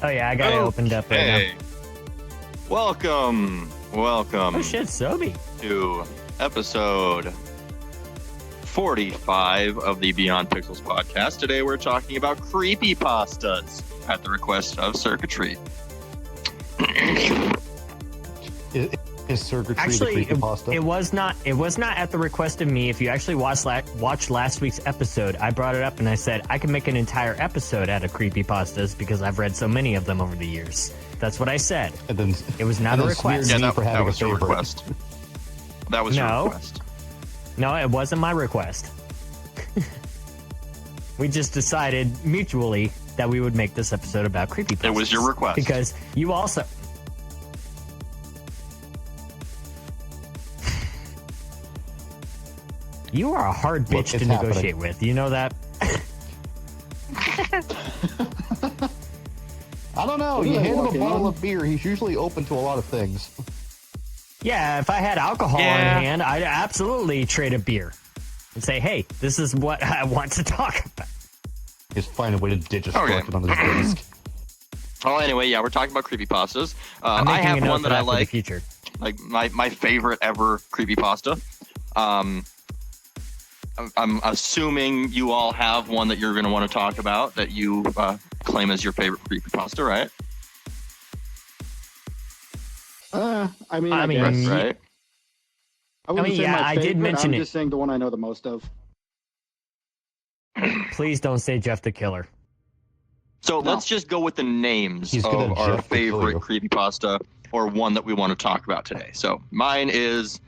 Oh yeah, I got it opened up right now. Welcome Oh shit, Sobi. to episode 45 of the Beyond Pixels podcast. Today we're talking about creepypastas at the request of Circuitry. Is Circuitry Actually, the creepypasta? it was not at the request of me. If you actually watched last week's episode, I brought it up and I said I can make an entire episode out of creepypastas because I've read so many of them over the years. That's what I said. And then, It was not and a then request. smeared Yeah, me for that having was a your favorite. request. That was your No. request. No, it wasn't my request. We just decided mutually that we would make this episode about creepypastas. It was your request. Because you also... You are a hard Look, bitch it's to negotiate with. You know that? I don't know. What You are they hand him a walking bottle on? of beer, he's usually open to a lot of things. Yeah, if I had alcohol Yeah. on hand, I'd absolutely trade a beer and say, hey, this is what I want to talk about. Just find a way to digest Okay. it on his disc. Well, anyway, yeah, we're talking about creepypastas. I'm I making have a note one for that I for the like. future. Like my favorite ever creepypasta. I'm assuming you all have one that you're going to want to talk about that you claim as your favorite creepypasta, right? I mean, I mean, guess. Ye- Right. I wouldn't mean, say yeah, my I favorite, did mention I'm it. just saying the one I know the most of. Please don't say Jeff the Killer. So No. let's just go with the names He's of gonna our Jeff the Killer favorite you. creepypasta or one that we want to talk about today. So mine is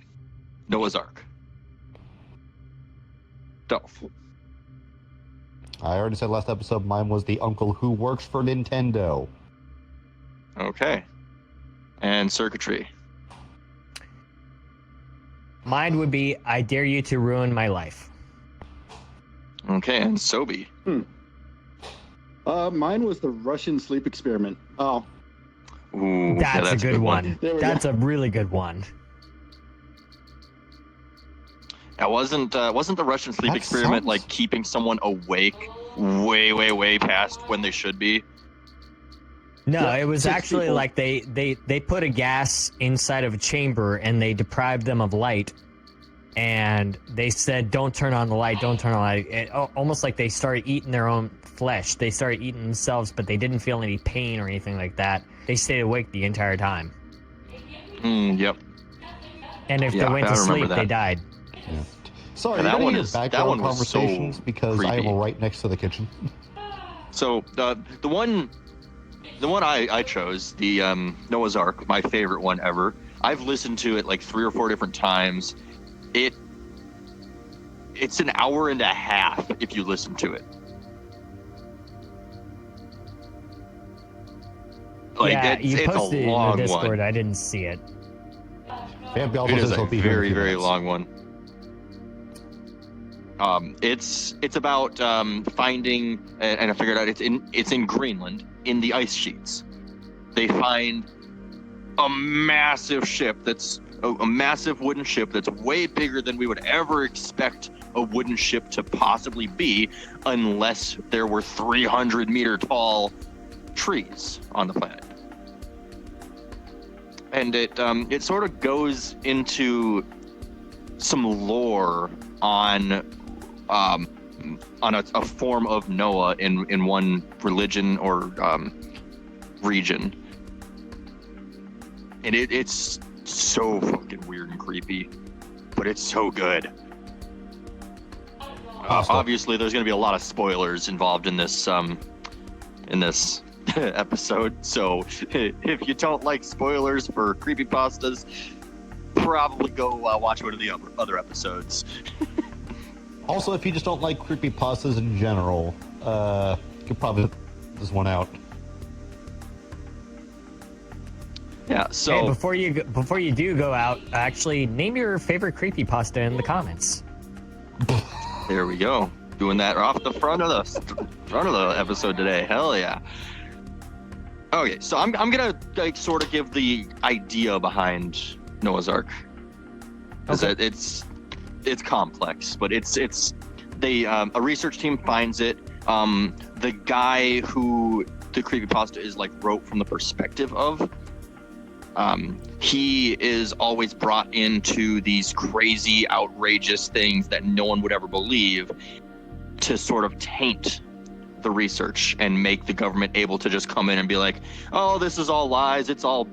Noah's Ark. Dolph. I already said last episode mine was the uncle who works for Nintendo. Okay. And Circuitry. Mine would be I Dare You to Ruin My Life. Okay, and Sobi. Mine was the Russian sleep experiment. Oh, Ooh, yeah, That's a good one. There we That's a really good one. That wasn't the Russian sleep That experiment sounds- like keeping someone awake way past when they should be? No, Yeah, it was 6 actually people. like they put a gas inside of a chamber and they deprived them of light. And they said, don't turn on the light, don't turn on the light. Almost like they started eating their own flesh. They started eating themselves, but they didn't feel any pain or anything like that. They stayed awake the entire time. Yep. And if Yeah, they went I to remember sleep, that. they died. Sorry, Yeah, that you one hear is- that background one was so conversations because I creepy. am right next to the kitchen. So the one I chose, the Noah's Ark, my favorite one ever. I've listened to it like 3 or 4 different times. It's an hour and a half if you listen to it. Like yeah, you it's posted a it in long the Discord. one. I didn't see it. Fampi also It is says a he'll be here in very a few very minutes. long one. It's about finding, and I figured out it's in Greenland in the ice sheets. They find a massive ship that's a massive wooden ship that's way bigger than we would ever expect a wooden ship to possibly be, unless there were 300-meter tall trees on the planet. And it sort of goes into some lore on a form of Noah in one religion or region, and it's so fucking weird and creepy, but it's so good. Awesome. Obviously, there's going to be a lot of spoilers involved in this episode, so if you don't like spoilers for creepypastas, probably go watch one of the other episodes. Also, if you just don't like creepypastas in general, you could probably put this one out. Yeah, so Hey, before you do go out, actually name your favorite creepypasta in the comments. there we go. Doing that off the front of the episode today. Hell yeah. Okay, so I'm gonna like sort of give the idea behind Noah's Ark. Because Okay. it's complex, but a research team finds it. The guy who the creepypasta is like wrote from the perspective of. He is always brought into these crazy, outrageous things that no one would ever believe to sort of taint the research and make the government able to just come in and be like, oh, this is all lies, it's all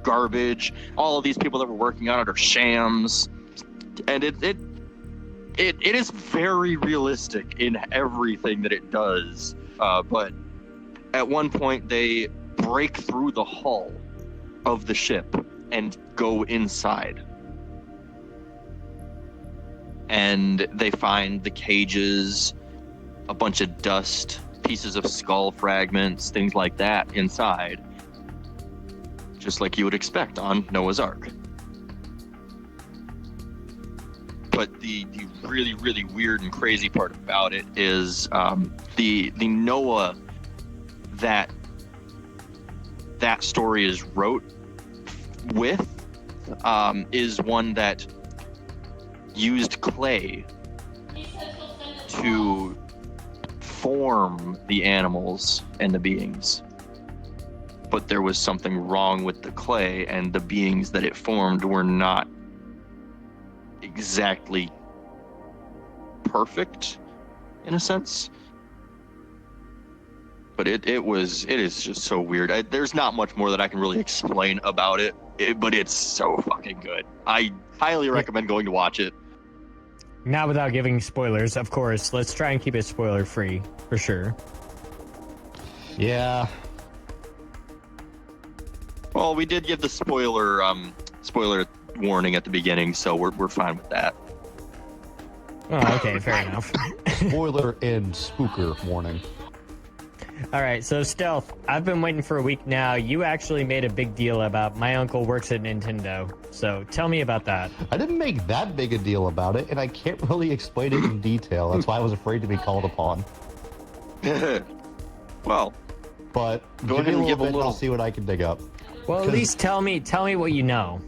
garbage, all of these people that were working on it are shams. And it is very realistic in everything that it does. But at one point they break through the hull of the ship and go inside. And they find the cages, a bunch of dust, pieces of skull fragments, things like that inside. Just like you would expect on Noah's Ark. But the really, really weird and crazy part about it is the Noah that story is wrote with is one that used clay to form the animals and the beings. But there was something wrong with the clay, and the beings that it formed were not exactly perfect in a sense. But it is just so weird. There's not much more that I can really explain about it, but it's so fucking good. I highly recommend going to watch it. Now, without giving spoilers, of course, let's try and keep it spoiler free for sure. Yeah. Well, we did give the spoiler warning at the beginning, so we're fine with that. Oh, okay, fair enough. Spoiler and spooker warning. All right, so Stealth, I've been waiting for a week now. You actually made a big deal about my uncle works at Nintendo. So tell me about that. I didn't make that big a deal about it, and I can't really explain it in detail. That's why I was afraid to be called upon. Well, but go give ahead me a and little give a bit and little. I'll see what I can dig up. Well, at 'Cause least tell me what you know.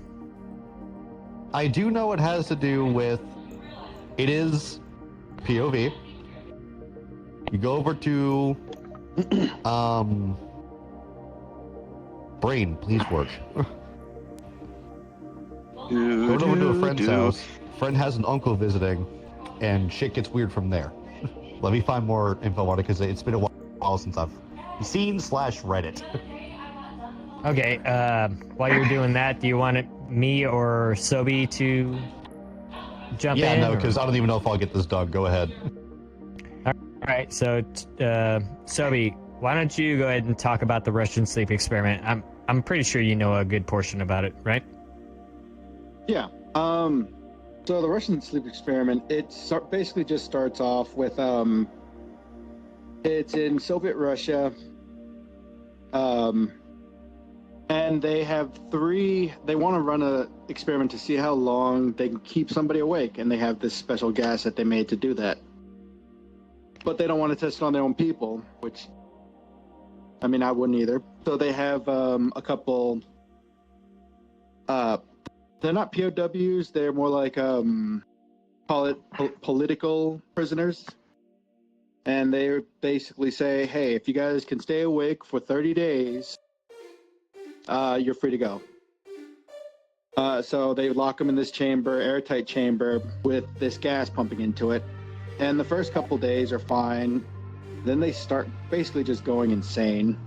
I do know it has to do with, it is POV. You go over to, brain, please work. Go over to a friend's house. Friend has an uncle visiting, and shit gets weird from there. Let me find more info on it, because it's been a while since I've seen/read it. Okay, while you're doing that, do you want me or Sobi to jump in? Yeah, no, or- because I don't even know if I'll get this done. Go ahead. All right, so Sobi, why don't you go ahead and talk about the Russian sleep experiment? I'm pretty sure you know a good portion about it, right? Yeah. So the Russian sleep experiment, basically just starts off with it's in Soviet Russia. And they want to run a experiment to see how long they can keep somebody awake, and they have this special gas that they made to do that. But they don't want to test it on their own people, which, I mean, I wouldn't either. So they have a couple, they're not POWs, they're more like, political prisoners. And they basically say, hey, if you guys can stay awake for 30 days, you're free to go. So they lock them in this chamber, airtight chamber, with this gas pumping into it. And the first couple days are fine. Then they start basically just going insane.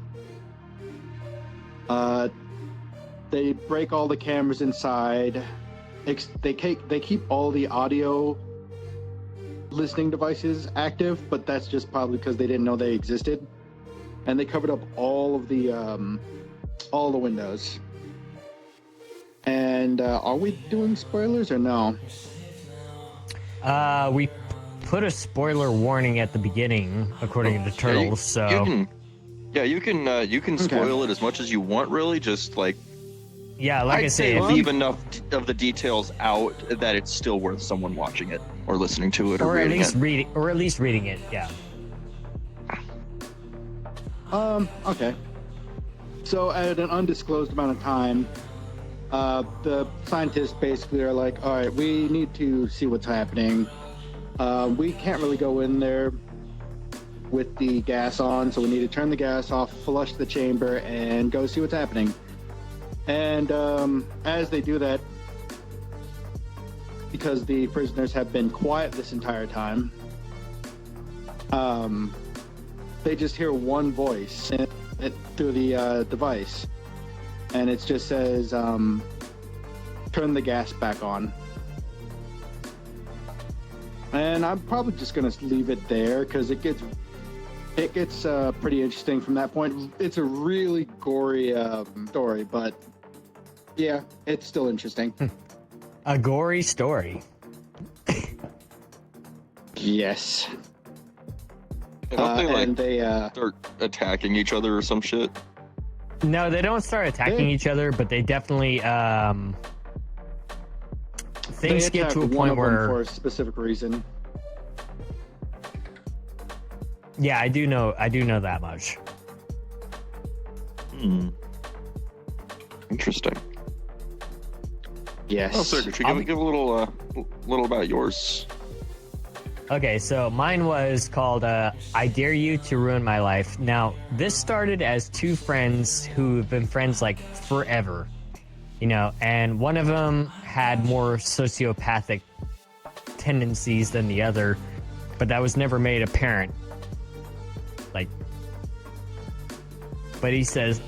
They break all the cameras inside. They keep all the audio listening devices active, but that's just probably because they didn't know they existed. And they covered up all the windows. And are we doing spoilers or no? We put a spoiler warning at the beginning, according to Turtles. So you can spoil it as much as you want, really. Just like, yeah, like I say, if leave enough of the details out that it's still worth someone watching it or listening to it, or at reading least it. reading it. Yeah. Okay. So at an undisclosed amount of time, the scientists basically are like, all right, we need to see what's happening. We can't really go in there with the gas on, so we need to turn the gas off, flush the chamber, and go see what's happening. And as they do that, because the prisoners have been quiet this entire time, they just hear one voice through the device, and it just says, turn the gas back on. And I'm probably just gonna leave it there because it gets pretty interesting from that point. It's a really gory story, but yeah, it's still interesting. A gory story. Yes. Don't they like and they start attacking each other or some shit? No, they don't start attacking each other, but they definitely things they get to a attack one point of them where for a specific reason. yeah, I do know that much. Interesting. Yes. Oh, sir, could you give a little about yours? Okay, so mine was called I Dare You to Ruin My Life. Now, this started as two friends who've been friends like forever, you know, and one of them had more sociopathic tendencies than the other, but that was never made apparent. Like, but he says,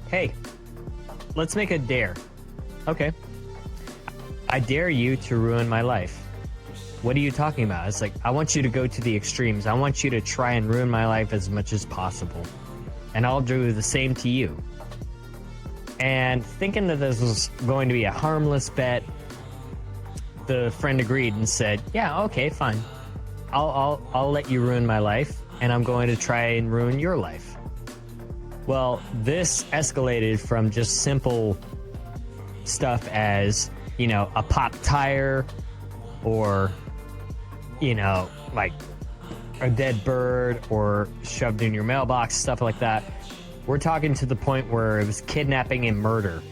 hey, let's make a dare. Okay. I dare you to ruin my life. What are you talking about? It's like, I want you to go to the extremes. I want you to try and ruin my life as much as possible. And I'll do the same to you. And thinking that this was going to be a harmless bet, the friend agreed and said, yeah, okay, fine. I'll let you ruin my life, and I'm going to try and ruin your life. Well, this escalated from just simple stuff as, you know, a pop tire or, you know, like a dead bird or shoved in your mailbox, stuff like that. We're talking to the point where it was kidnapping and murder.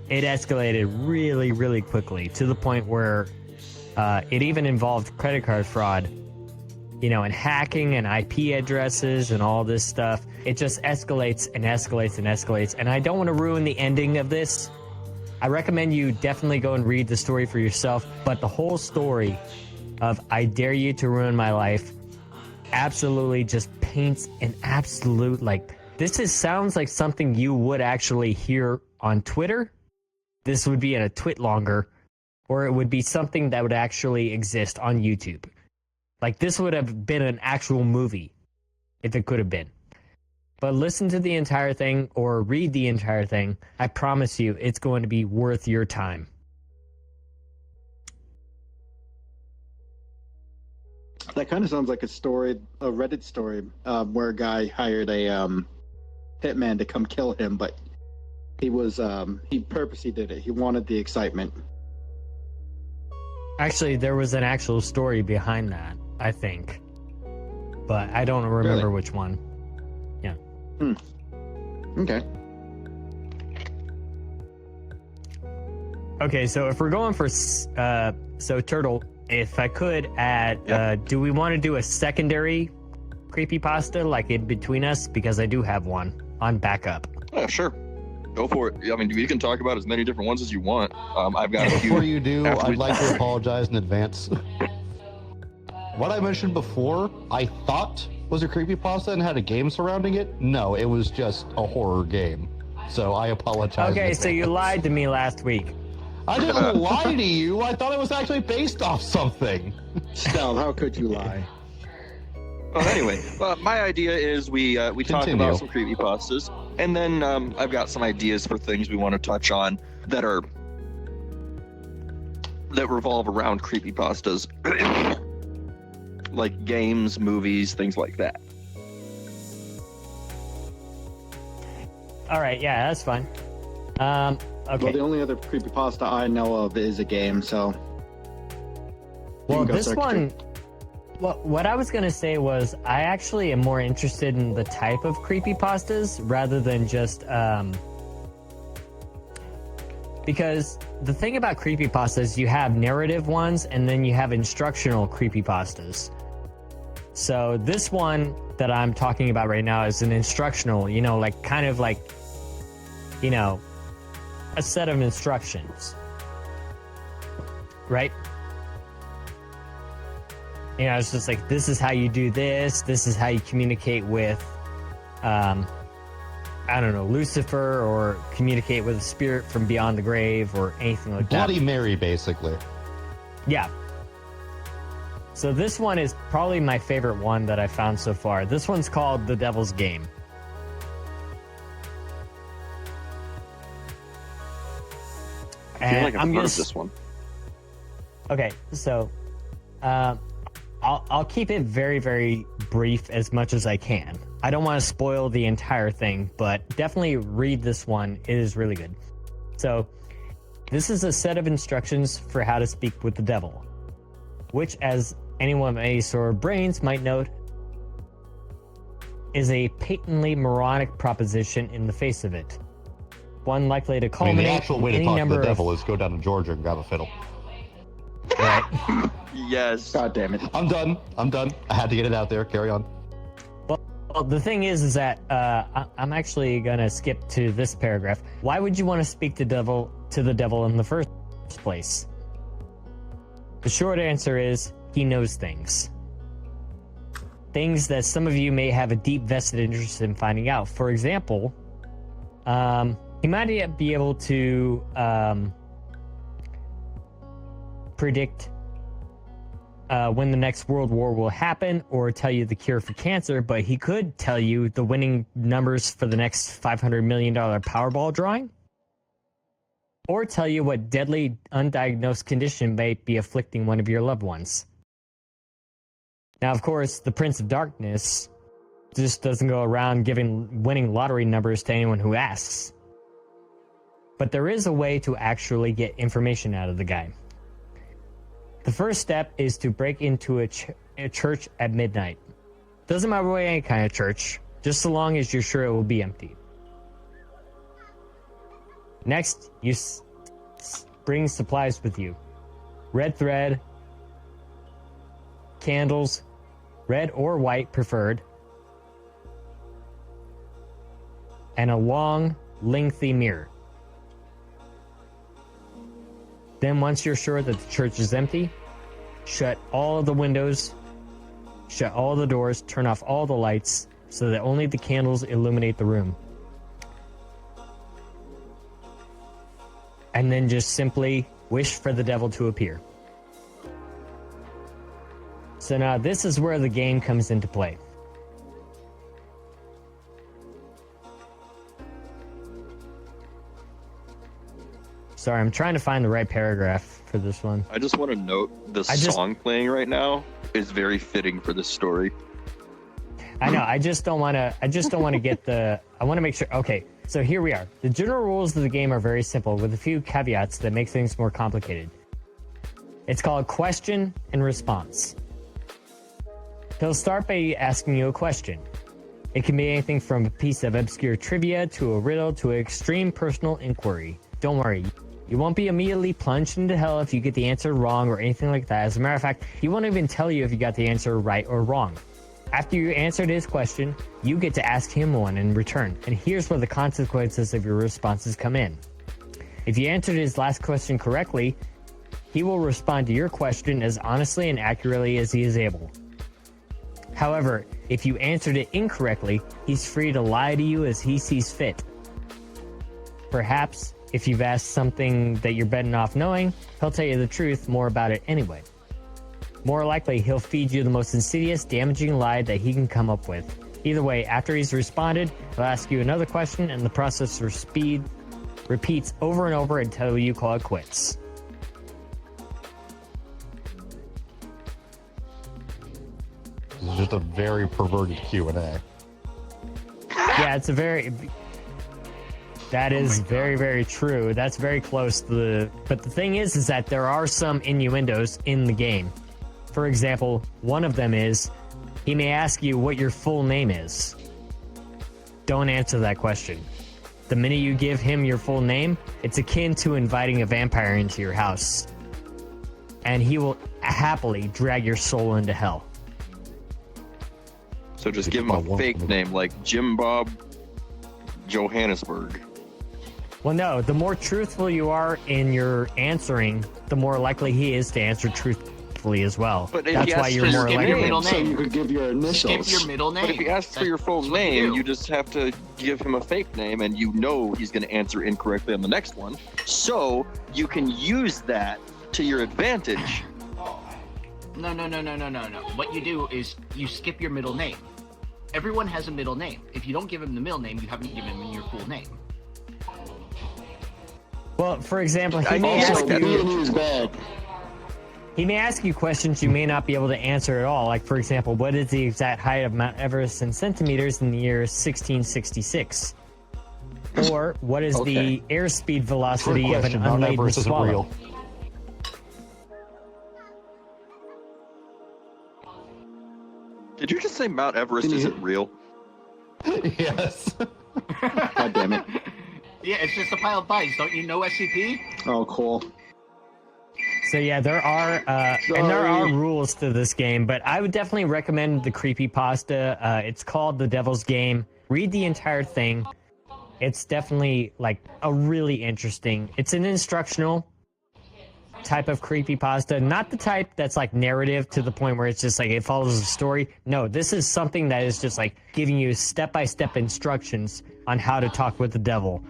It escalated really, really quickly to the point where it even involved credit card fraud, you know, and hacking and IP addresses and all this stuff. It just escalates and escalates and escalates. And I don't want to ruin the ending of this. I recommend you definitely go and read the story for yourself. But the whole story of I Dare You to Ruin My Life absolutely just paints an absolute, like, sounds like something you would actually hear on Twitter. This would be in a twit longer, or it would be something that would actually exist on YouTube. Like, this would have been an actual movie, if it could have been. But listen to the entire thing, or read the entire thing. I promise you, it's going to be worth your time. That kind of sounds like a Reddit story, where a guy hired a hitman to come kill him, but he purposely did it. He wanted the excitement. Actually, there was an actual story behind that, I think. But I don't remember which one. Yeah. Okay. Okay, so if we're going for... so, Turtle, if I could add... do we want to do a secondary creepypasta, like in between us? Because I do have one on backup. Yeah, sure. Go for it. I mean, you can talk about as many different ones as you want. I've got a few. Before you do, I'd like to apologize in advance. What I mentioned before, I thought was a creepypasta and had a game surrounding it. No, it was just a horror game. So I apologize. Okay, so you lied to me last week. I didn't lie to you. I thought it was actually based off something. Stel, how could you lie? Well, anyway, my idea is we talk about some creepypastas, and then I've got some ideas for things we want to touch on that revolve around creepypastas, like games, movies, things like that. All right, yeah, that's fine. Okay. Well, the only other creepypasta I know of is a game, so... Well, this one... Well, what I was going to say was I actually am more interested in the type of creepypastas rather than just... because the thing about creepypastas, you have narrative ones and then you have instructional creepypastas. So this one that I'm talking about right now is an instructional, like kind of like, a set of instructions, right? It's just like, this is how you do this. This is how you communicate with, I don't know, Lucifer, or communicate with a spirit from beyond the grave, or anything like that. Bloody Mary, basically. Yeah. So this one is probably my favorite one that I found so far. This one's called The Devil's Game. I feel like I've heard of this one. Okay, so I'll keep it very, very brief as much as I can. I don't want to spoil the entire thing, but definitely read this one. It is really good. So this is a set of instructions for how to speak with the devil, which, as anyone with any sort of brains might note, is a patently moronic proposition in the face of it. One likely to I mean, culminate the actual way to any talk to number the of... devil is go down to Georgia and grab a fiddle. Right. Yes. God damn it. I'm done. I had to get it out there. Carry on. Well, the thing is that I'm actually gonna skip to this paragraph. Why would you want to speak to the devil in the first place? The short answer is he knows things. Things that some of you may have a deep vested interest in finding out. For example, he might be able to predict when the next world war will happen, or tell you the cure for cancer, but he could tell you the winning numbers for the next $500 million Powerball drawing, or tell you what deadly undiagnosed condition may be afflicting one of your loved ones. Now, of course, the Prince of Darkness just doesn't go around winning lottery numbers to anyone who asks. But there is a way to actually get information out of the guy. The first step is to break into a church at midnight. Doesn't matter what any kind of church, just so long as you're sure it will be empty. Next, you bring supplies with you. Red thread, candles, red or white preferred, and a long, lengthy mirror. Then once you're sure that the church is empty, shut all of the windows, shut all the doors, turn off all the lights so that only the candles illuminate the room. And then just simply wish for the devil to appear. So now this is where the game comes into play. Sorry, I'm trying to find the right paragraph for this one. I just want to note the song playing right now is very fitting for this story. I know. I just don't want to get the. I want to make sure. Okay, so here we are. The general rules of the game are very simple, with a few caveats that make things more complicated. It's called question and response. He'll start by asking you a question. It can be anything from a piece of obscure trivia to a riddle to an extreme personal inquiry. Don't worry. You won't be immediately plunged into hell if you get the answer wrong or anything like that. As a matter of fact, he won't even tell you if you got the answer right or wrong. After you answered his question, you get to ask him one in return. And here's where the consequences of your responses come in. If you answered his last question correctly, he will respond to your question as honestly and accurately as he is able. However, if you answered it incorrectly, he's free to lie to you as he sees fit. Perhaps, if you've asked something that you're betting off knowing, he'll tell you the truth, more about it anyway. More likely, he'll feed you the most insidious, damaging lie that he can come up with. Either way, after he's responded, he'll ask you another question, and the process repeats over and over until you call it quits. This is just a very perverted Q&A. Yeah, it's a very... That is very, very true. That's very close to the... But the thing is that there are some innuendos in the game. For example, one of them is, he may ask you what your full name is. Don't answer that question. The minute you give him your full name, it's akin to inviting a vampire into your house. And he will happily drag your soul into hell. So just give him a fake name like Jim Bob Johannesburg. Well, no, the more truthful you are in your answering, the more likely he is to answer truthfully as well. But if that's he why asks you're for more your likely. middle So you could give your initials. Skip your middle name. But if he asks for your full That's what name, do. you just have to give him a fake name, and you know he's going to answer incorrectly on the next one. So you can use that to your advantage. No. What you do is you skip your middle name. Everyone has a middle name. If you don't give him the middle name, you haven't given him your full name. Well, for example, I he may, also ask get you, it. is bad. he may ask you questions you may not be able to answer at all. Like, for example, what is the exact height of Mount Everest in centimeters in the year 1666? Or what is the airspeed Trick velocity of an question. Mount unladen Everest isn't swallow? real. Did you just say Mount Everest Can you- isn't real? Yes. God damn it. Yeah, it's just a pile of pies. Don't you know SCP? Oh, cool. So yeah, there are and there are rules to this game, but I would definitely recommend the creepypasta. It's called The Devil's Game. Read the entire thing. It's definitely like a really interesting. It's an instructional type of creepypasta, not the type that's like narrative to the point where it's just like it follows a story. No, this is something that is just like giving you step-by-step instructions on how to talk with the devil.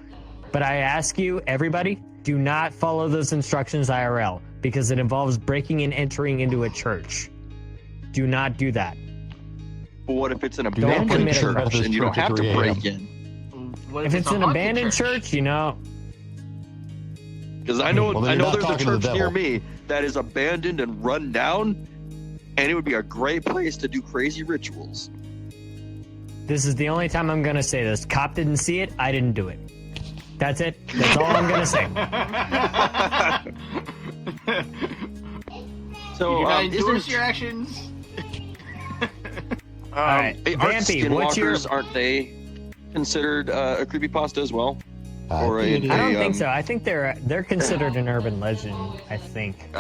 But I ask you, everybody, do not follow those instructions IRL because it involves breaking and entering into a church. Do not do that. But what if it's an Don't abandoned commit a church crime. and you don't have to 3 break a.m. in? What If it's a an haunted abandoned church, you know, Because I know, Well, then I you're know not there's a talking to the church near devil. me that is abandoned and run down, and it would be a great place to do crazy rituals. this is the only time I'm going to say this. Cop didn't see it. I didn't do it. That's it. That's all I'm going to say. So, You gotta isn't endorse your actions. right, aren't Vampy, what's your- skinwalkers, aren't they considered a creepypasta as well? Or think it a- I don't Hey, think so. I think they're considered an urban legend, I think.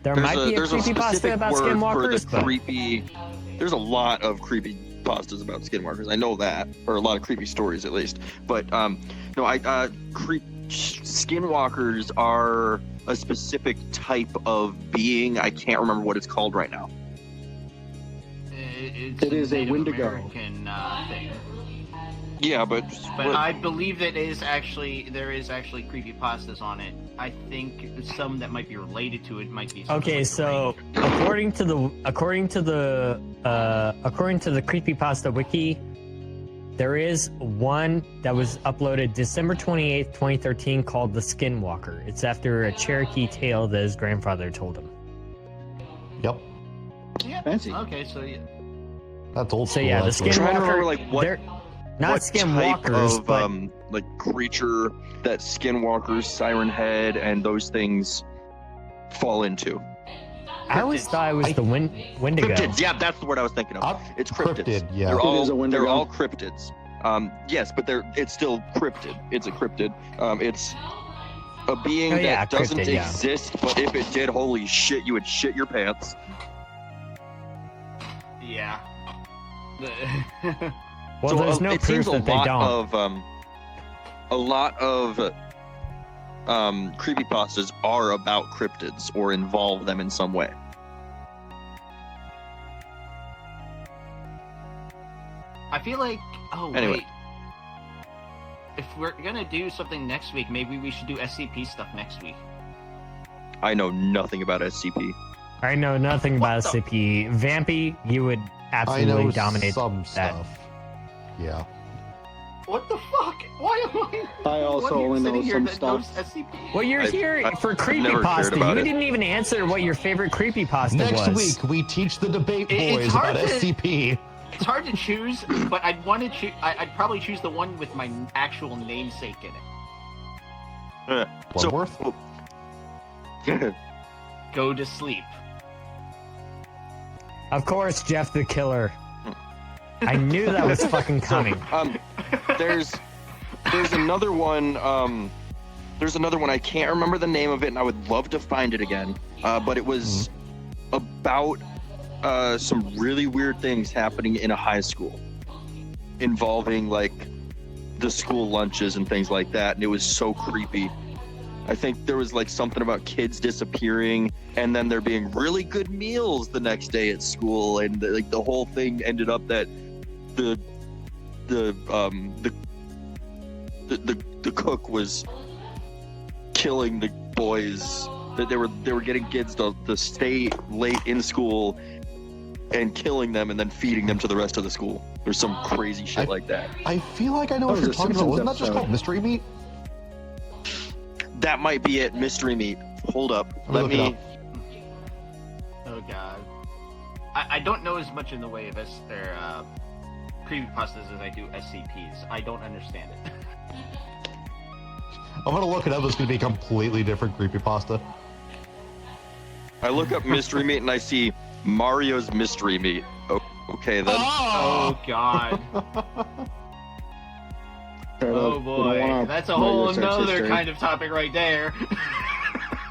There might be a there's a creepypasta specific about word for skinwalkers, the but creepy. There's a lot of creepy pastas about skinwalkers. I know that, or a lot of creepy stories at least. But no, skinwalkers are a specific type of being. I can't remember what it's called right now. It is a Native Wendigo. American thing. Yeah, but I believe that there is actually creepypastas on it. I think some that might be related to it might be. something okay. like So the Ring. according to the creepypasta wiki, there is one that was uploaded December 28th, 2013, called The Skinwalker. It's after a Cherokee tale that his grandfather told him. Yep. Yeah. Fancy. Okay, so yeah. That's old So school. yeah, the actually. I'm trying to remember, Skinwalker. like, what- they're not what type skinwalkers, of but like creature that skinwalkers, Siren Head, and those things fall into? I always thought it was the Wendigo. Cryptids. Yeah, that's the word I was thinking of. It's cryptids. Cryptid, yeah. They're It all is a Wendigo. they're all cryptids. Yes, but it's still cryptid. It's a cryptid. It's a being Oh, yeah, that doesn't cryptid, yeah. exist, but if it did, holy shit, you would shit your pants. Yeah. Well, So, there's no it proof seems a that they lot don't. of a lot of creepypastas are about cryptids or involve them in some way. I feel like. Oh Anyway. wait. If we're gonna do something next week, maybe we should do SCP stuff next week. I know nothing about SCP. I know nothing about What the- SCP. Vampy, you would I absolutely know dominate some that. stuff. Yeah. What the fuck? Why am I? I also what are you only know sitting here some that knows stuff. SCP? Well, you're here for I've never cared creepypasta. about You it. didn't even answer what your favorite creepypasta Next was. week we teach the debate It's boys hard about to- SCP. It's hard to choose, but I'd want to choose. I'd probably choose the one with my actual namesake in it. Bloodworth? Go to sleep. Of course, Jeff the Killer. I knew that was fucking coming. There's another one. There's another one. I can't remember the name of it, and I would love to find it again. But it was about some really weird things happening in a high school involving like the school lunches and things like that, and it was so creepy. I think there was like something about kids disappearing and then there being really good meals the next day at school, and like the whole thing ended up that the cook was killing the boys, that they were getting kids to stay late in school and killing them and then feeding them to the rest of the school. There's some crazy shit like that. I feel like I know what That was you're a talking about. Simpsons Wasn't that just episode. called Mystery Meat? That might be it. Mystery Meat. Hold up. I'm gonna Let look it me. Oh god. I don't know as much in the way of their creepypastas as I do SCPs. I don't understand it. I'm gonna look it up. It's gonna be a completely different creepypasta. I look up Mystery Meat and I see Mario's Mystery Meat. Oh, okay then. Oh god. Oh boy. That's a whole another kind of topic right there.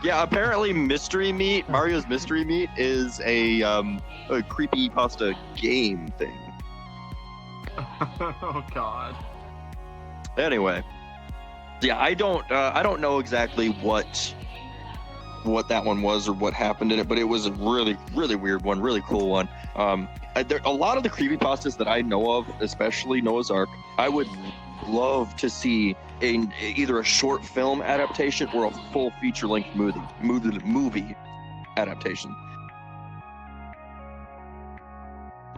Yeah, apparently Mystery Meat, Mario's Mystery Meat, is a creepypasta game thing. Oh god. Anyway, yeah, I don't know exactly what that one was or what happened in it, but it was a really, really weird one, really cool one. A lot of the creepypastas that I know of, especially Noah's Ark, I would love to see either a short film adaptation or a full feature-length movie adaptation.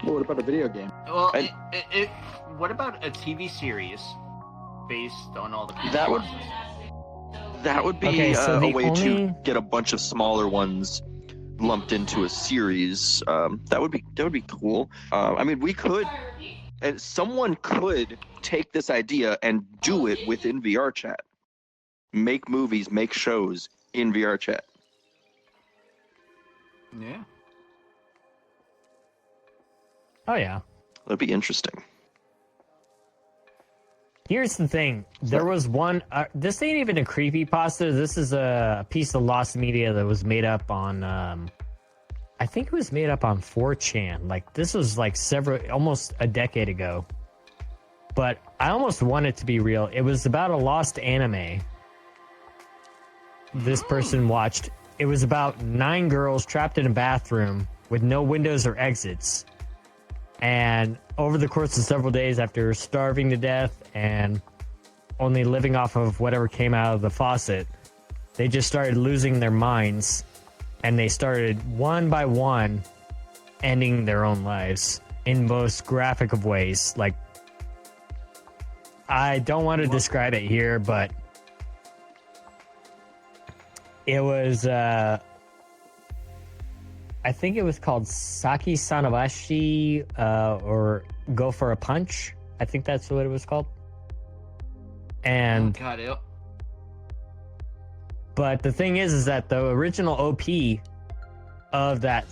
Well, what about a video game? Well, And- what about a TV series based on all the That would- creepypastas? That would be Okay, so a the way only- to get a bunch of smaller ones lumped into a series. That would be cool. I mean, we could, and someone could take this idea and do it within VR chat. Make movies, make shows in VR chat. Yeah. Oh yeah. That'd be interesting. Here's the thing. There was one. This ain't even a creepypasta. This is a piece of lost media that was made up on. I think it was made up on 4chan. Like this was like almost a decade ago. But I almost want it to be real. It was about a lost anime. This person watched. It was about 9 girls trapped in a bathroom with no windows or exits. And over the course of several days, after starving to death and only living off of whatever came out of the faucet, they just started losing their minds, and they started one by one ending their own lives in most graphic of ways. Like, I don't want to describe it here, but it was I think it was called Saki Sanabashi, or Go for a Punch. I think that's what it was called. And Oh god. but the thing is that the original OP of that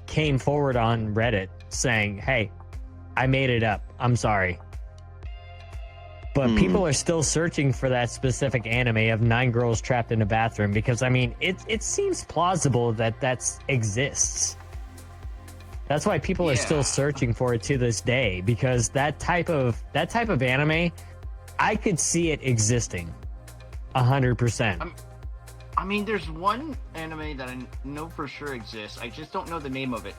came forward on Reddit saying, "Hey, I made it up. I'm sorry." But people are still searching for that specific anime of 9 girls trapped in a bathroom because, I mean, it seems plausible that exists. That's why people are still searching for it to this day, because that type of anime, I could see it existing 100%. I mean, there's one anime that I know for sure exists. I just don't know the name of it.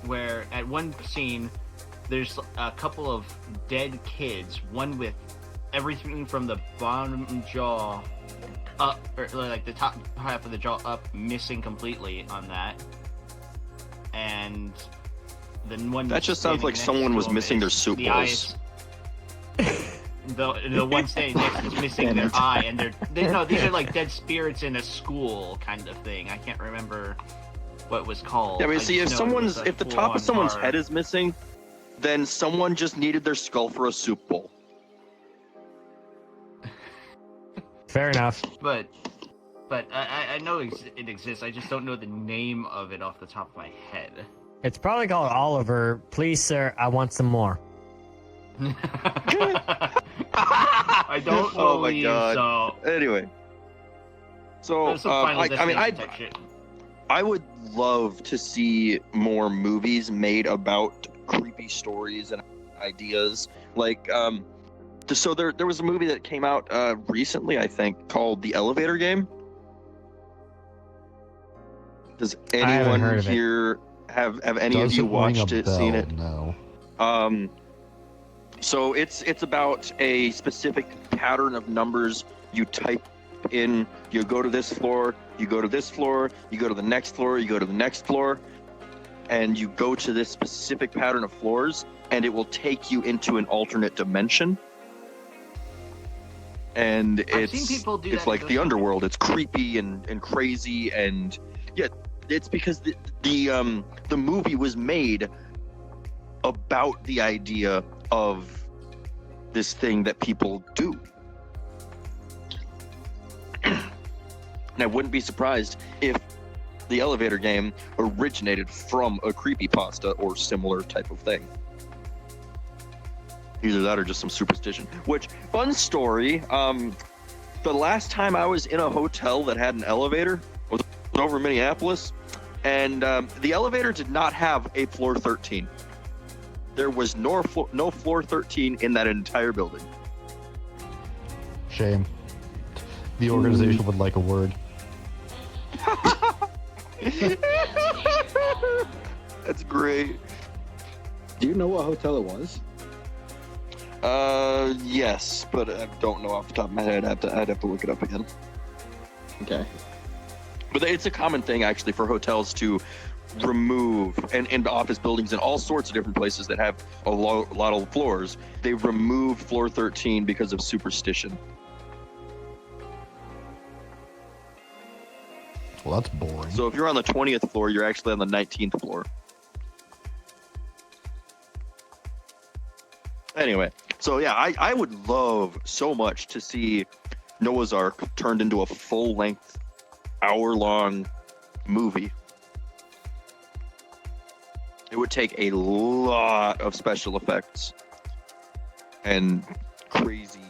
Where at one scene, there's a couple of dead kids, one with everything from the bottom jaw up, or like the top half of the jaw up, missing completely on that. And then one. That just sounds standing like next someone to was him missing their is soup the bowls. eyes. The one standing next is missing their eye, and these are like dead spirits in a school kind of thing. I can't remember what it was called. Yeah, I mean, see, if just know it was a if the top full-on of someone's horror. head is missing, then someone just needed their skull for a soup bowl. Fair enough. But I know it exists. I just don't know the name of it off the top of my head. It's probably called Oliver. Please, sir, I want some more. I don't Oh my believe God. so. Anyway, so There's some Final I mean, Destination type shit. I would love to see more movies made about creepy stories and ideas. Like, so there was a movie that came out recently, I think, called The Elevator Game. Does haven't heard anyone of it. here have any of you Doesn't ring a watched it, seen bell, it? No. So it's about a specific pattern of numbers you type in. You go to this floor, you go to this floor, you go to the next floor, you go to the next floor, and you go to this specific pattern of floors, and it will take you into an alternate dimension. And I've seen people do it's that like to the those underworld. It's creepy and crazy, and yeah, it's because the movie was made about the idea of this thing that people do. And I wouldn't be surprised if the Elevator Game originated from a creepypasta or similar type of thing. Either that or just some superstition. Which, fun story, the last time I was in a hotel that had an elevator was over in Minneapolis, and the elevator did not have a floor 13. There was no floor 13 in that entire building. Shame. The organization would like a word. That's great. Do you know what hotel it was? Yes, but I don't know off the top of my head. I'd have to look it up again. Okay. But it's a common thing, actually, for hotels to remove, and office buildings and all sorts of different places that have a lot of floors, they remove floor 13 because of superstition. Well, that's boring. So if you're on the 20th floor, you're actually on the 19th floor. Anyway, so yeah, I would love so much to see Noah's Ark turned into a full-length, hour-long movie. It would take a lot of special effects and crazy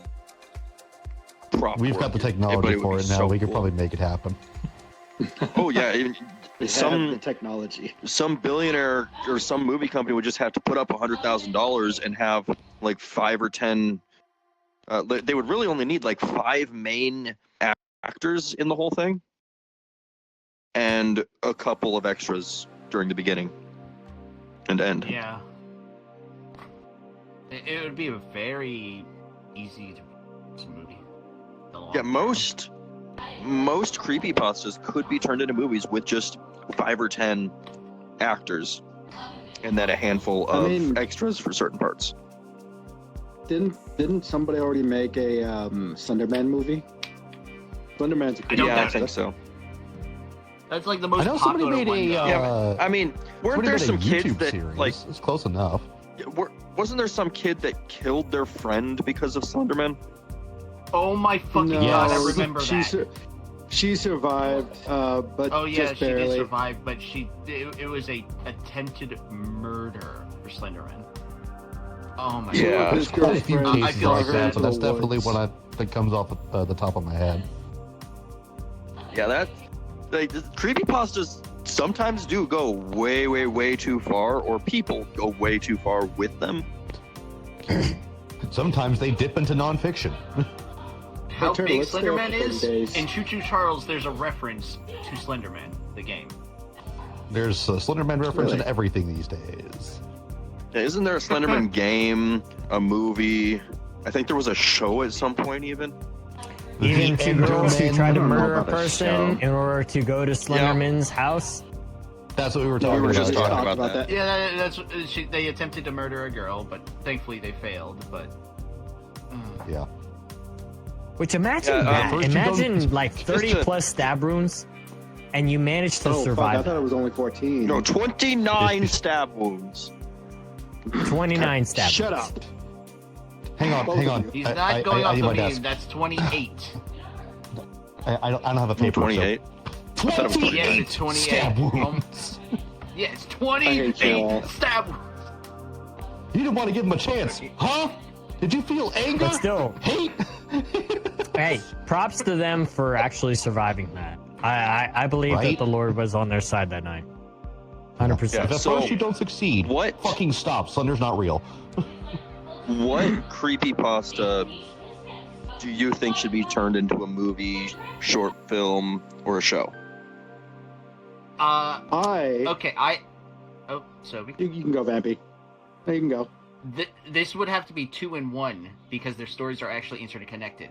prop We've work, got the but technology would for be it now. so We could cool. probably make it happen. Oh yeah, even They have the some technology. billionaire or some movie company would just have to put up $100,000 and have like 5 or 10. They would really only need like 5 main actors in the whole thing, and a couple of extras during the beginning and end. Yeah. It would be a very easy to movie. The long Yeah, term. most creepypastas could be turned into movies with just 5 or 10 actors, and then a handful of extras for certain parts. Didn't somebody already make a Slenderman movie? Slenderman's a I don't Yeah, know. I think so. That's like the I most know somebody popular made one. a. though. Yeah, I mean, weren't somebody there made a some kids YouTube that series. like? It's close enough. Wasn't there some kid that killed their friend because of Slenderman? Oh my fucking No, god! I Yes. remember that. She survived, but Oh yeah, just she did barely. survive, but it was a attempted murder for Slenderman. Oh my Yeah. god. His Quite a few girlfriend I cases feel like bad. that, but that's into the definitely woods. one that comes off the top of my head. Yeah, that creepypastas sometimes do go way, way, way too far, or people go way too far with them. Sometimes they dip into nonfiction. How Turtle, big let's stay up Slenderman for 30 is? days. In Choo Choo Charles, there's a reference to Slenderman, the game. There's a Slenderman reference in Really? everything these days. Yeah, isn't there a Slenderman game, a movie? I think there was a show at some point, even. Even The two girls who Enderman. tried to I don't know murder a about a person show. in order to go to Slenderman's house. That's what we were We talking were about. just We talking talked about that. Yeah, that's they attempted to murder a girl, but thankfully they failed. But Yeah. Which imagine Yeah, that. first you go- Imagine like 30 Just a- plus stab wounds, and you managed to Oh, fuck, I survive thought it was only 14. No, 29 stab wounds. 29 stab Shut wounds. up. Hang on. he's I- not I- going I off need the my meme. desk. That's 28. I don't have a paper. 28. So. thought it was 28 Yeah, it's 28. stab wounds. Yeah, it's I hate you all. 28 stab. You didn't want to give him a chance, huh? Did you feel anger? But still, Hate? hey, props to them for actually surviving that. I believe Right? that the Lord was on their side that night. 100%. Yeah. If at So, first you don't succeed, what- fucking stop. Slender's not real. What creepypasta do you think should be turned into a movie, short film, or a show? Okay, Oh, Sophie. You can go, Vampy. No, you can go. This would have to be 2 in 1 because their stories are actually interconnected.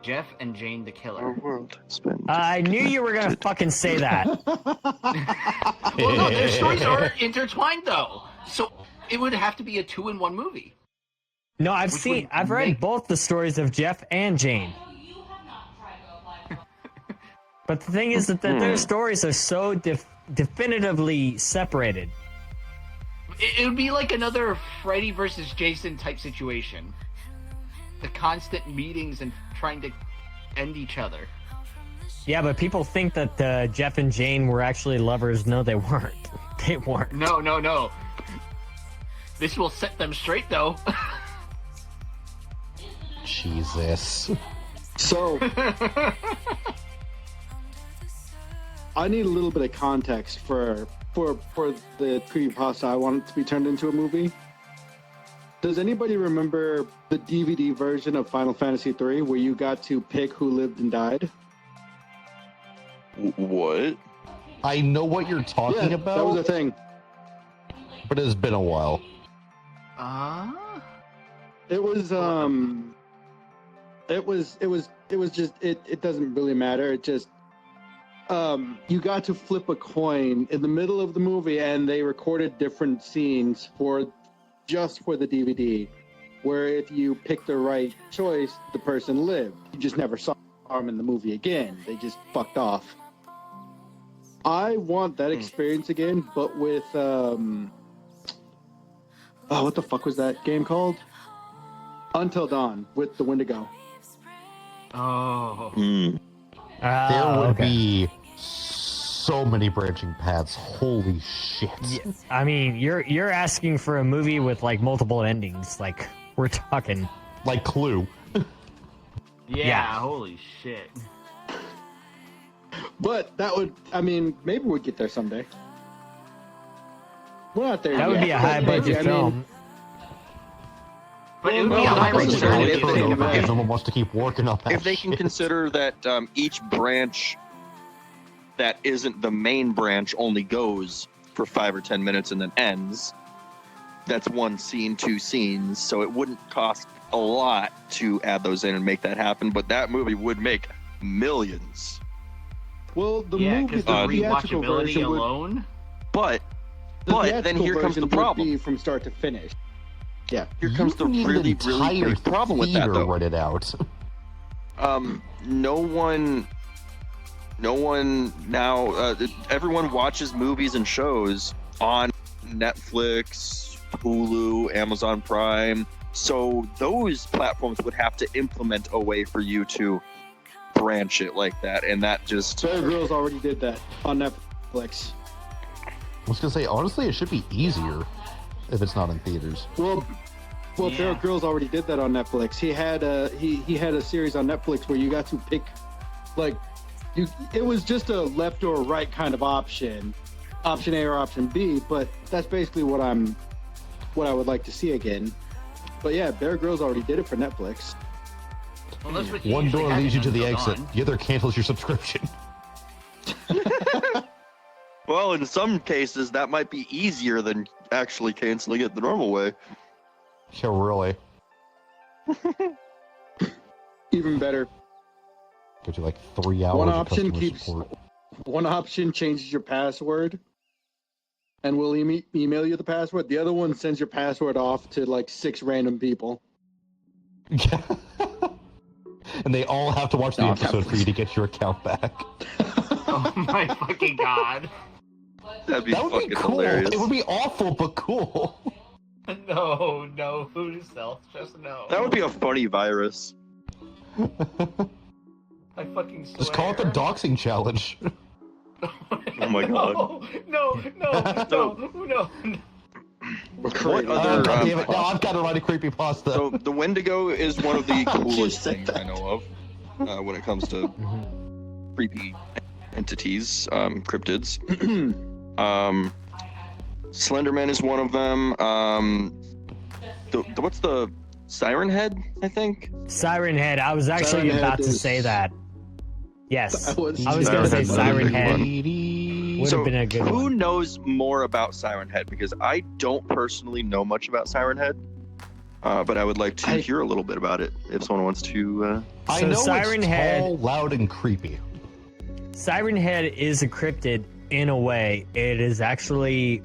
Jeff and Jane the Killer. world has been. I knew you were gonna fucking say that. Well, no, their stories are intertwined though, so it would have to be a 2 in 1 movie. No, I've Which seen, would I've read make- both the stories of Jeff and Jane. But the thing is that their stories are so definitively separated. It would be like another Freddy versus Jason type situation. The constant meetings and trying to end each other. Yeah, but people think that Jeff and Jane were actually lovers. No, they weren't. They weren't. No. This will set them straight though. Jesus. So, I need a little bit of context for the creepypasta I want it to be turned into a movie. Does anybody remember the DVD version of Final Fantasy III where you got to pick who lived and died? What? I know what you're talking about, that was a thing. but it's been a while. It was just it doesn't really matter. It just you got to flip a coin in the middle of the movie and they recorded different scenes for the DVD, where if you picked the right choice, the person lived. You just never saw them in the movie again. They just fucked off. I want that experience again, but with what the fuck was that game called? Until Dawn with the Wendigo. Oh. There would okay. be so many branching paths. Holy shit. Yeah, I mean, you're asking for a movie with like multiple endings. Like we're talking. Like Clue. Yeah, holy shit. But that would, I mean, maybe we'd get there someday. We're not there That would yet, be a but high maybe, budget I mean, film. But it would Well, be a no, high that wasn't return really if a they thing, think about man. it. Someone wants to keep working on that If they can shit. consider that each branch that isn't the main branch only goes for 5 or 10 minutes and then ends, that's 1 scene, 2 scenes, so it wouldn't cost a lot to add those in and make that happen, but that movie would make millions. well, the Yeah, movie, because the the theatrical rewatchability version would, alone. But the then theatrical here comes the version would problem. be from start to finish. Yeah. Here comes the You need an really entire big problem with that, theater though. rented out. No one now. Everyone watches movies and shows on Netflix, Hulu, Amazon Prime. So those platforms would have to implement a way for you to branch it like that, and that just Bear Grylls already did that on Netflix. I was gonna say, honestly, it should be easier if it's not in theaters. Well, Yeah. Bear Grylls already did that on Netflix. He had a series on Netflix where you got to pick, like, it was just a left or right kind of option A or option B. But that's basically what I would like to see again. But yeah, Bear Grylls already did it for Netflix. Well, that's what you One usually door have leads you in to the Until exit. Dawn. The other cancels your subscription. well, in some cases that might be easier than actually canceling it the normal way. Yeah, really. Even better. Gives you like 3 hours One of option customer keeps- support. One option changes your password and will email you the password. The other one sends your password off to like 6 random people. Yeah. And they all have to watch the Oh, episode for you to get your account back. Oh my fucking god. That'd be That would fucking be cool. hilarious. It would be awful, but cool. No, who's self? Just no. That would be a funny virus. I fucking swear. Just call it the doxing challenge. Oh my god. No. What God other? damn it. Now I've got to write a creepypasta. So the Wendigo is one of the You coolest said things that. I know of when it comes to creepy entities, cryptids. Slenderman is one of them. What's the Siren Head? I think. Siren Head. I was actually Siren about Head to is- say that. Yes. I was I was gonna say Siren Siren Head. Head. Would have been a good who one. knows more about Siren Head? Because I don't personally know much about Siren Head, but I would like to hear a little bit about it if someone wants to. I So know Siren it's Head- tall, loud, and creepy. Siren Head is a cryptid in a way. It is actually.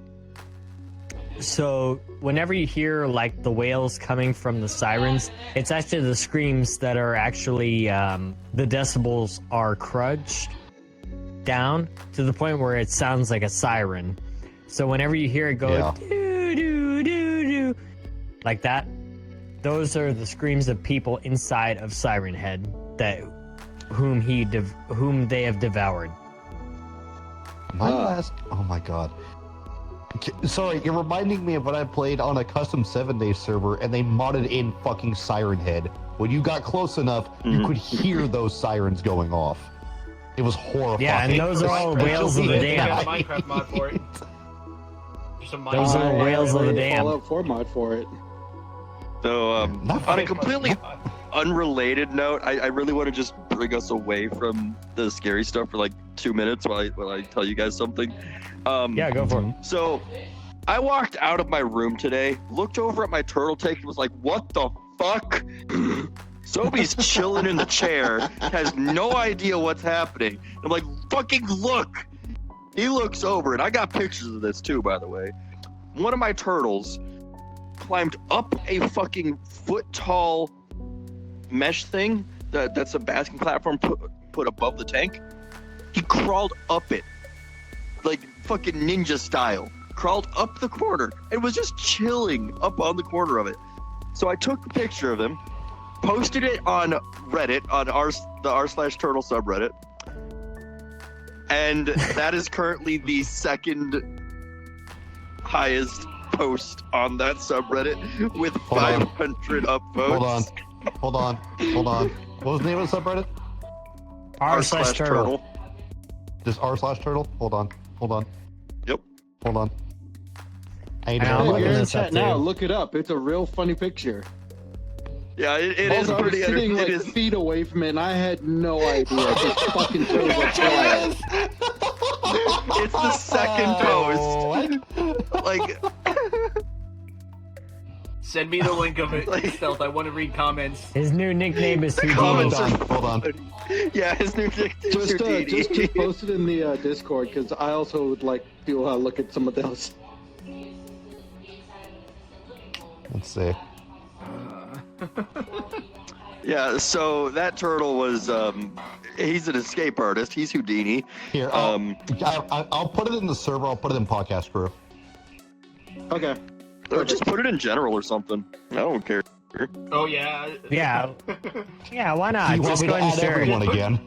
So whenever you hear like the wails coming from the sirens, it's actually the screams that are actually the decibels are crunched down to the point where it sounds like a siren. So whenever you hear it go Yeah. doo doo doo doo like that, those are the screams of people inside of Siren Head that whom they have devoured. My last. Oh my god. Sorry, you're reminding me of when I played on a custom 7-day server and they modded in fucking Siren Head. When you got close enough, you could hear those sirens going off. It was horrifying. Yeah, and those are all whales of the Especially Got at a dam. night. Minecraft mod for it. There's some Those are Minecraft whales of the mod. dam. Fallout 4 mod for it. So, Not on a completely unrelated note, I really want to just bring us away from the scary stuff for like 2 minutes while I tell you guys something. Yeah, go for it. So, I walked out of my room today, looked over at my turtle tank, and was like, "What the fuck?" Sobe's chilling in the chair, has no idea what's happening. I'm like, "Fucking look!" He looks over, and I got pictures of this too, by the way. One of my turtles climbed up a fucking foot-tall mesh thing that's a basking platform put above the tank. He crawled up it, like fucking ninja style. Crawled up the corner and was just chilling up on the corner of it. So I took a picture of him, posted it on Reddit, on the r/turtle subreddit, and that is currently the second highest post on that subreddit with Hold on. 500 upvotes. Hold on. What was the name of the subreddit? r/turtle. Just r/turtle? Hold on. Yep. Hold on. I need to I'm Hey, find looking you're in this up chat now. too. Look it up. It's a real funny picture. Yeah, it is Also, I was pretty. sitting like It is. feet away from it, and I had no idea. This fucking turtle was flying. It's the second post. Like. Send me the link of it, Like- Stealth. I want to read comments. His new nickname is Comments Houdini. are Hold on. Yeah, his new nickname is Just Houdini. post it in the Discord, because I also would like to look at some of those. Let's see. Yeah, so that turtle was he's an escape artist. He's Houdini. Here, I'll put it in the server. I'll put it in podcast crew. Okay. Or just put it in general or something. I don't care. Oh yeah. Yeah. Yeah, why not? you want Just me go to ahead and add share it. everyone again?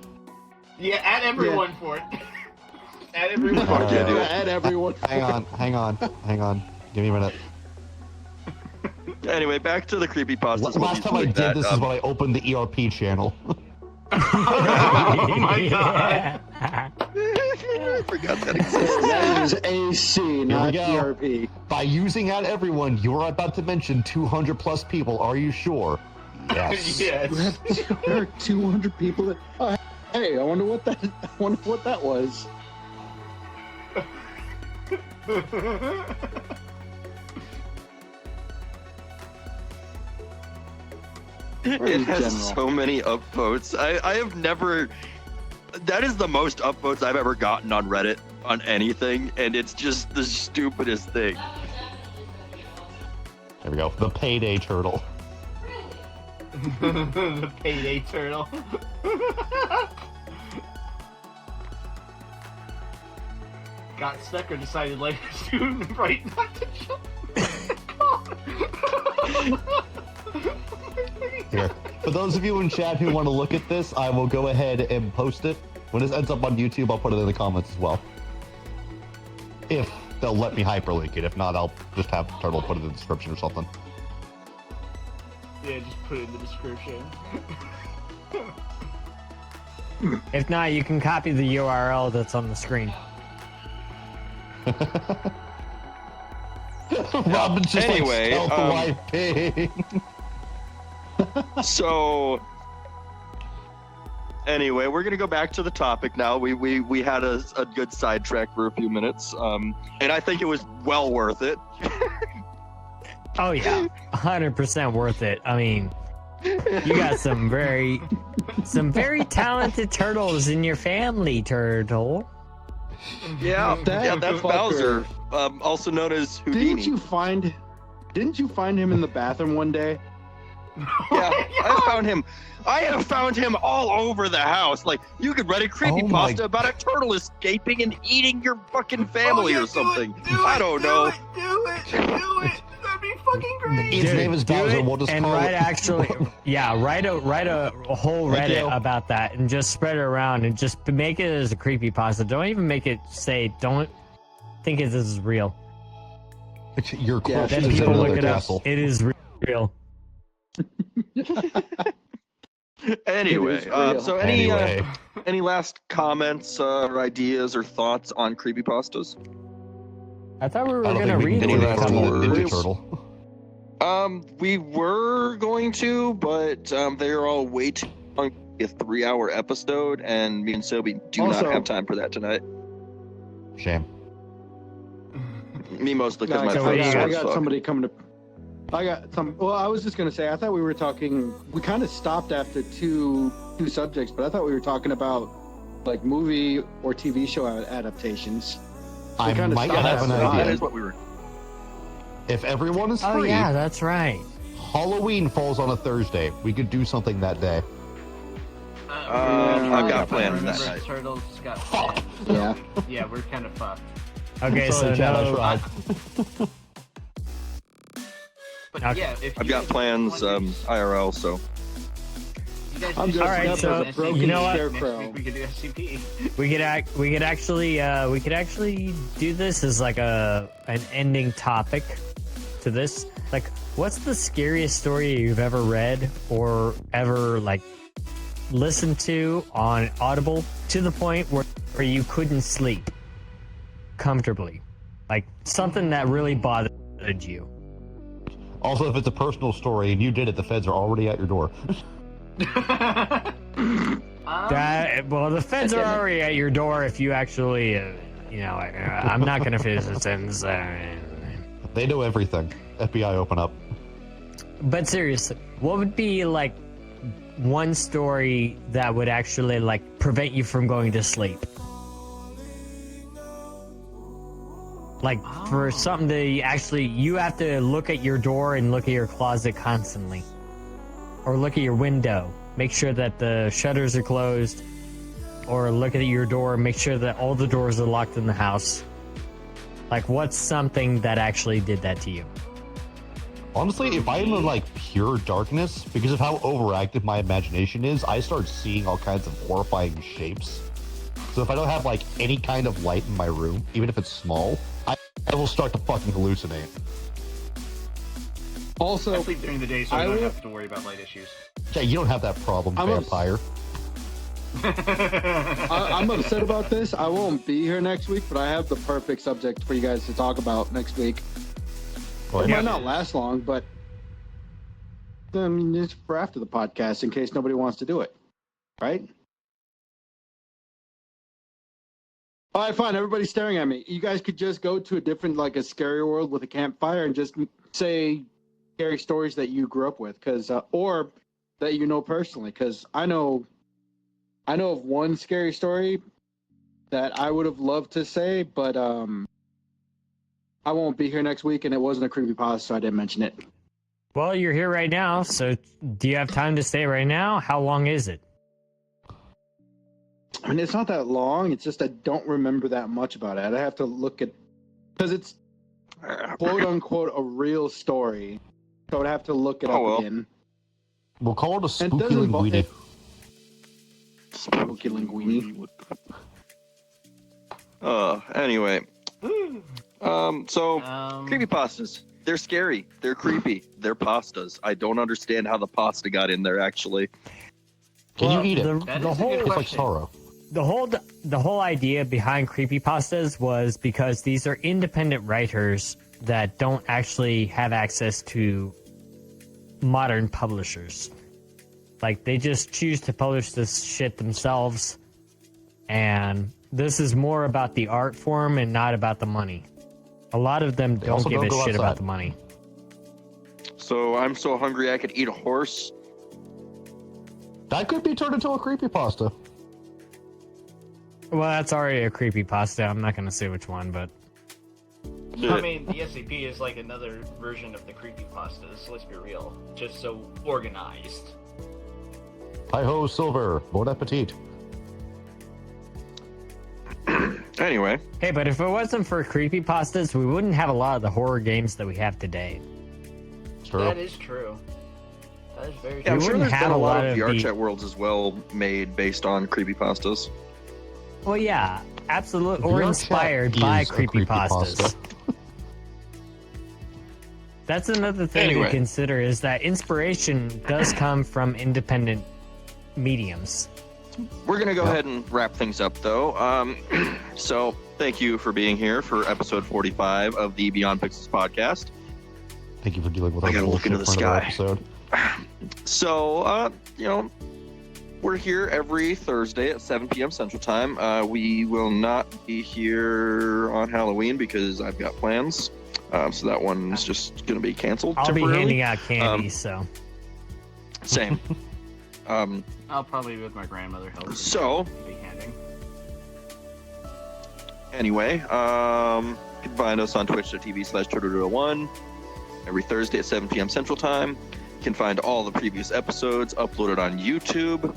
Yeah, add everyone for it. Add everyone. All Yeah, right. dude. Add everyone. Hang on. Give me a minute. Anyway, back to the creepypastas. Last time I did this is when I opened the ERP channel. Oh my god. I forgot that existed. That is AC, not go. ERP. By using out everyone, you're about to mention 200 plus people. Are you sure? Yes. Yes. There are 200 people that. Oh, hey, I wonder what that was. It has General. so many upvotes. I have never. That is the most upvotes I've ever gotten on Reddit on anything, and it's just the stupidest thing. There we go. The payday turtle. The payday turtle. Got stuck or decided later soon, right? Not to jump. Here. For those of you in chat who want to look at this, I will go ahead and post it. When this ends up on YouTube, I'll put it in the comments as well. If they'll let me hyperlink it. If not, I'll just have Turtle put it in the description or something. Yeah, just put it in the description. If not, you can copy the URL that's on the screen. Robin's just Anyway, like stealth wiping. So, anyway, we're gonna go back to the topic now. We had a good sidetrack for a few minutes, and I think it was well worth it. Oh yeah, 100% worth it. I mean, you got some very talented turtles in your family, Turtle. Yeah, That that's fucker. Bowser, also known as Houdini. Didn't you find him in the bathroom one day? Yeah, I have found him all over the house. Like, you could write a creepypasta about a turtle escaping and eating your fucking family or something. I don't know. Do it. That'd be fucking great. His name is Do Bowser. it We'll just and call write it. actually, yeah, write a whole Thank Reddit you. about that and just spread it around and just make it as a creepypasta. Don't even make it say, don't think this is real. Your Yeah, corpse Then is in people look another it castle. up. It is real. Anyway, It is real. so Anyway, any last comments or ideas or thoughts on creepypastas? I thought we were I don't gonna think we read can any do one. it last for words? Ninja Turtle. We were going to, but they're all way too long. A 3-hour episode, and me and Sobe do Also- not have time for that tonight. Shame. Me mostly because No, my So what throat's do you sore I as got fuck. somebody coming to. I got some. Well, I was just gonna say. I thought we were talking. We kind of stopped after two subjects, but I thought we were talking about like movie or TV show adaptations. I kinda might stopped have an after That idea. is what we were. If everyone is Oh free, yeah, that's right. Halloween falls on a Thursday. We could do something that day. I've got plans that Remember, night. Turtles got Fuck. dead. Yeah. Yeah, we're kind of fucked. Okay, Sorry, so Chad, I no, tried. But Okay. yeah, if I've you got guys plans want IRL, so you guys I'm just- dressing Alright, up so, as a broken you know what? scarecrow. Next week we could do SCP. we could actually do this as like an ending topic to this. Like, what's the scariest story you've ever read or ever like listened to on Audible to the point where you couldn't sleep comfortably? Like something that really bothered you. Also, if it's a personal story and you did it, the feds are already at your door. Well, the feds are already at your door if you actually, I'm not gonna finish the sentence. They know everything. FBI, open up. But seriously, what would be like one story that would actually like prevent you from going to sleep? Like for something to actually, you have to look at your door and look at your closet constantly, or look at your window, make sure that the shutters are closed, or look at your door, make sure that all the doors are locked in the house. Like, what's something that actually did that to you? Honestly, if I am in like pure darkness, because of how overactive my imagination is, I start seeing all kinds of horrifying shapes. So if I don't have like any kind of light in my room, even if it's small, I will start to fucking hallucinate. Also, I sleep during the day, so I I don't will- have to worry about light issues. Yeah, you don't have that problem, I'm vampire. I'm upset about this. I won't be here next week, but I have the perfect subject for you guys to talk about next week. Well, It yeah. might not last long, but I mean, it's for after the podcast in case nobody wants to do it, right? All right, fine. Everybody's staring at me. You guys could just go to a different, like a scary world with a campfire and just say scary stories that you grew up with, because or that you know personally. Because I know of one scary story that I would have loved to say, but I won't be here next week, and it wasn't a creepypasta, so I didn't mention it. Well, you're here right now, so do you have time to stay right now? How long is it? I mean, it's not that long. It's just I don't remember that much about it. I have to look at, because it's quote unquote a real story, so I'd have to look it Oh, up well. again. We'll call it a And it spooky doesn't involve linguini. Spooky linguini. Anyway. So Um, creepypastas. They're scary. They're creepy. They're pastas. I don't understand how the pasta got in there, actually. Can you eat it? That The is a whole good It's like question. sorrow. the whole idea behind creepypastas was because these are independent writers that don't actually have access to modern publishers. Like, they just choose to publish this shit themselves, and this is more about the art form and not about the money. A lot of them don't also give don't a go shit outside. about the money. So I'm so hungry I could eat a horse. That could be turned into a creepypasta. Well, that's already a creepypasta. I'm not going to say which one, but I mean, the SCP is like another version of the creepypastas, let's be real. Just so organized. Hi ho, Silver. Bon appetit. Anyway, hey, but if it wasn't for creepypastas, we wouldn't have a lot of the horror games that we have today. True. That is true. That is very yeah, I'm We true. sure wouldn't there's have been a a lot lot of of VR the- chat worlds as well made based on creepypastas. Well, yeah, absolutely. Or VR inspired chat by is a creepypastas. creepypasta. That's another thing Anyway. to consider is that inspiration does come from independent mediums. We're gonna go Yep. ahead and wrap things up, though. So thank you for being here for episode 45 of the Beyond Pixels podcast. Thank you for dealing with I our gotta look bullshit into the for another sky. episode. So, we're here every Thursday at 7 p.m. Central Time. We will not be here on Halloween because I've got plans. So that one's just gonna be canceled. I'll be temporarily. handing out candy, so Same. I'll probably be with my grandmother helping. So- Be handing. Anyway, you can find us on twitch.tv/Turtle01 every Thursday at 7 p.m. Central Time. You can find all the previous episodes uploaded on YouTube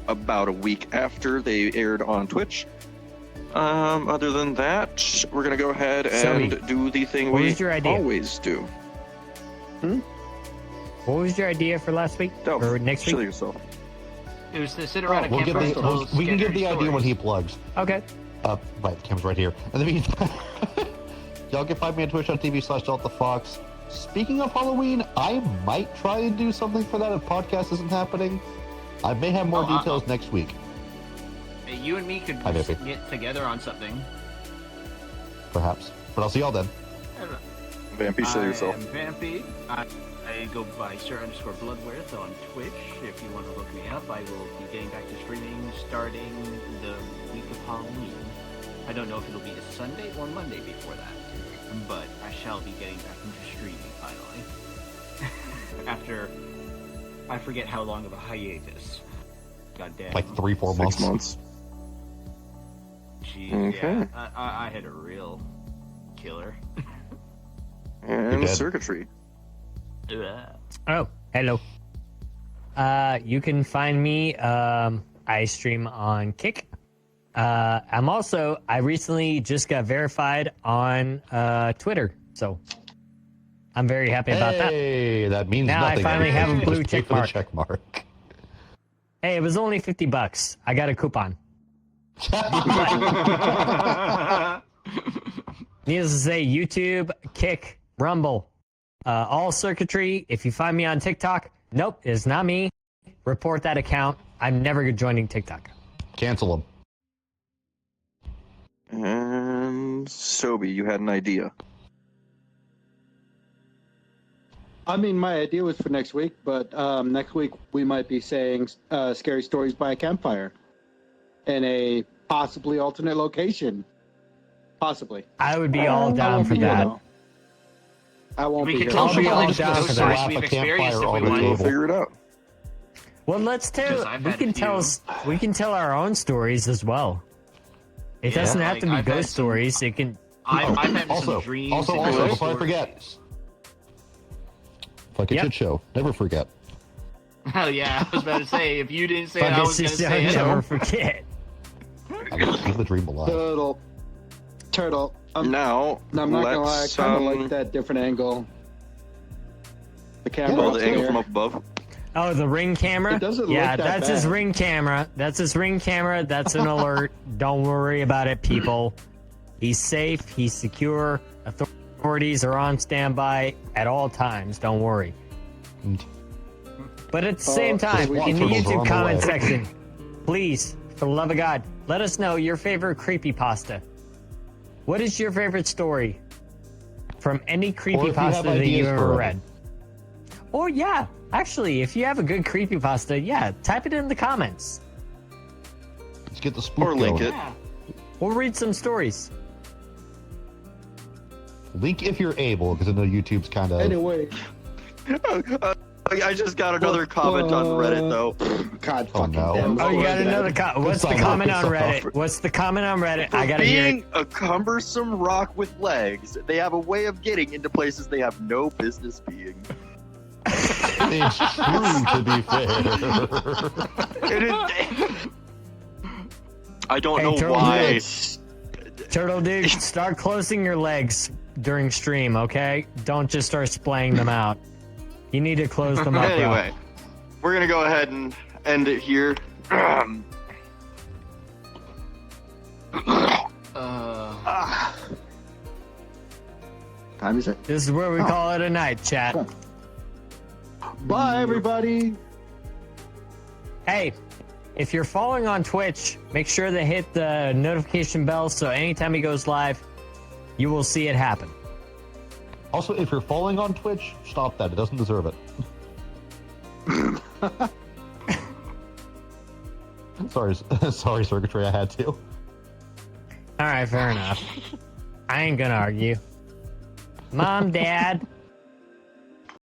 about a week after they aired on Twitch. Other than that, we're going to go ahead and Selby, do the thing what we was your idea? always do. what was your idea for last week No, or next Chill week? yourself. It was to sit around a We'll give campfire. the, and tell we can give the scary idea when stories. he plugs. Okay. Right, the camera's right here. In the meantime, y'all can find me on twitch.tv/DeltaFox. Speaking of Halloween, I might try and do something for that if podcast isn't happening. I may have more Oh, details next week, Hey, you and me could Hi, baby. get together on something. perhaps. But I'll see y'all then. Vampy, show yourself. I am Vampy. I go by Sir_Bloodworth on Twitch. If you want to look me up, I will be getting back to streaming starting the week of Halloween. I don't know if it'll be a Sunday or Monday before that, but I shall be getting back into streaming finally. After I forget how long of a hiatus. God damn. Like 3-4 6 months. months. Jeez, Okay. yeah. I had a real killer. And You're dead. circuitry. Oh, hello. You can find me. I stream on Kick. I recently just got verified on Twitter, so I'm very happy about that. Hey, that means Now I nothing. finally have a Just blue pay check for the mark. check mark. Hey, it was only $50. I got a coupon. Needless to say, YouTube, Kick, Rumble, all circuitry. If you find me on TikTok, nope, it's not me. Report that account. I'm never joining TikTok. Cancel them. And Sobi, you had an idea. I mean, my idea was for next week, but next week we might be saying scary stories by a campfire in a possibly alternate location. Possibly. I would be all I down won't for be here, that. though. I won't We be could here. tell I'll be people all like down ghost for stories that. we've Slap a campfire experienced if on we the want. table. We'll figure it out. Well, let's Because tell. I've We had can a tell. few. We can tell our own stories as well. It Yeah, doesn't have to be like, I've had ghost some- stories. It can. I've had Also, some dreams. also, and also, ghost before I stories. forget, fucking Yep. shit show. Never forget. Hell yeah, I was about to say, if you didn't say it, I Fucking was going to sister, say it. never forget. I gotta keep the dream alive. Turtle. Now, I'm not gonna lie, I let's, kind of like that different angle. The camera. Oh, up the angle there. from up above. Oh, the ring camera? It doesn't yeah, look that that's his bad. ring camera. That's his ring camera. That's an alert. Don't worry about it, people. He's safe. He's secure. Authorities are on standby at all times. Don't worry. But at the same time, swamp in the turtles are YouTube on the comment way. section, please, for the love of God, let us know your favorite creepypasta. What is your favorite story from any Or if you creepypasta have that you've ideas ever for it. read? Or yeah, actually, if you have a good creepypasta, yeah, type it in the comments. Let's get the spook Or link going. it. Yeah. We'll read some stories. Link if you're able, because I know YouTube's kind of. Anyway, I just got another comment on Reddit though. God Oh, fucking no. damn. Oh, you got Sorry, another Dad. What's the Piss comment on off. Reddit? What's the comment on Reddit? For I gotta hear it. being a cumbersome rock with legs, they have a way of getting into places they have no business being. It's true, to be fair. It is. I don't Hey, know Turtle why. Turtle dude, start closing your legs during stream, okay? Don't just start splaying them out. You need to close them up. bro. Anyway, we're gonna go ahead and end it here. Time is it? This is where we call it a night, chat. Bye, everybody. Hey, if you're following on Twitch, make sure to hit the notification bell so anytime he goes live, you will see it happen. Also, if you're falling on Twitch, stop that. It doesn't deserve it. sorry, Circuitry. I had to. All right, fair enough. I ain't gonna argue. Mom, Dad,